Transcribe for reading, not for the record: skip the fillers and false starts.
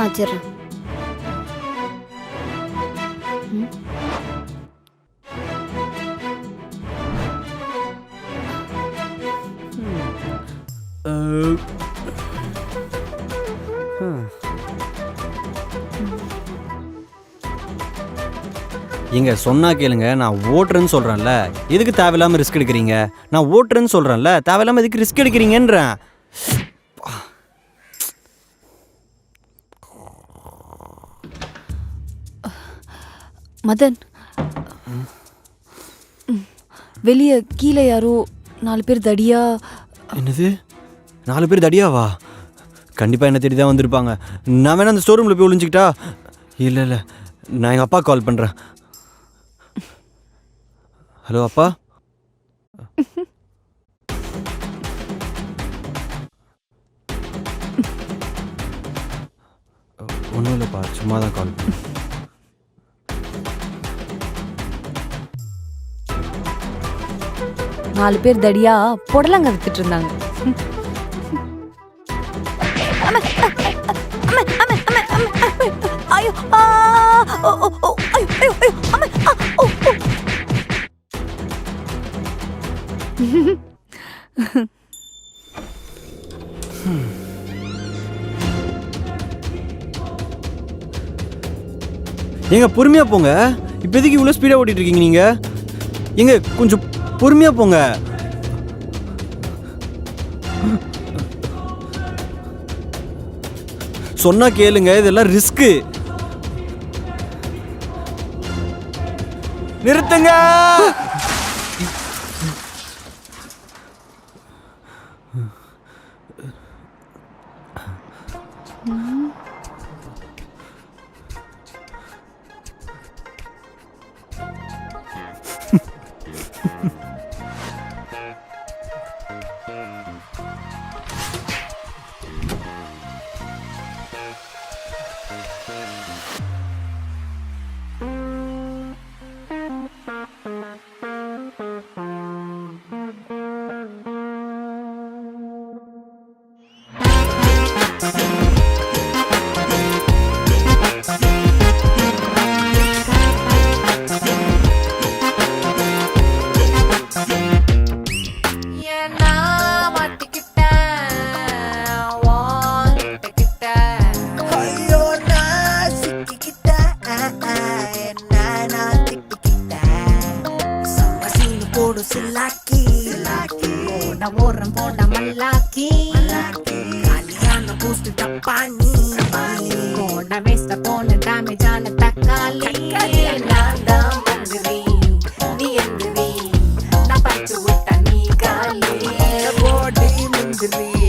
வச்சிடுறேன். எங்க சொன்னா கேளுங்க, நான் ஓட்டுறேன்னு சொல்றேன்ல, எதுக்கு தேவையில்லாம ரிஸ்க் எடுக்கிறீங்க? நான் ஓட்டுறேன்னு சொல்றேன்ல, தேவையில்லாம எதுக்கு ரிஸ்க் எடுக்கிறீங்கன்றேன். மதன், வெளியே கீழே யாரோ 4 பேர் தடியா. என்னது 4 பேர் தடியாவா? கண்டிப்பாக என்ன தேடி தான் வந்திருப்பாங்க. நான் வேணா அந்த ஸ்டோர் ரூமில் போய் ஒளிஞ்சிக்கிட்டா? இல்லை இல்லை, நான் எங்கள் அப்பா கால் பண்ணுறேன். ஹலோ அப்பா. ஒன்றும் இல்லைப்பா, சும்மா தான் கால் பண்ணேன். நாலு பேர் தடியா புடலங்க வித்துட்டு இருந்தாங்க. ஏங்க பொறுமையா போங்க. இப்போ எதுக்கு இவ்வளோ ஸ்பீடாக ஓட்டிட்டு இருக்கீங்க நீங்க? ஏங்க கொஞ்சம் பொறுமையா போங்க. சொன்னா கேளுங்க, இதெல்லாம் ரிஸ்க். நிறுத்துங்க. ஓரம் போட மல்லாக்கி கல்யாண பூஸ்ட் தப்பானி கோட வேஸ்ட போன டேமேஜ் ஆன தக்காளி நான் தான் மந்திரி நீ எந்திரி நான் பச்சு விட்ட நீ காலி போடி மந்திரி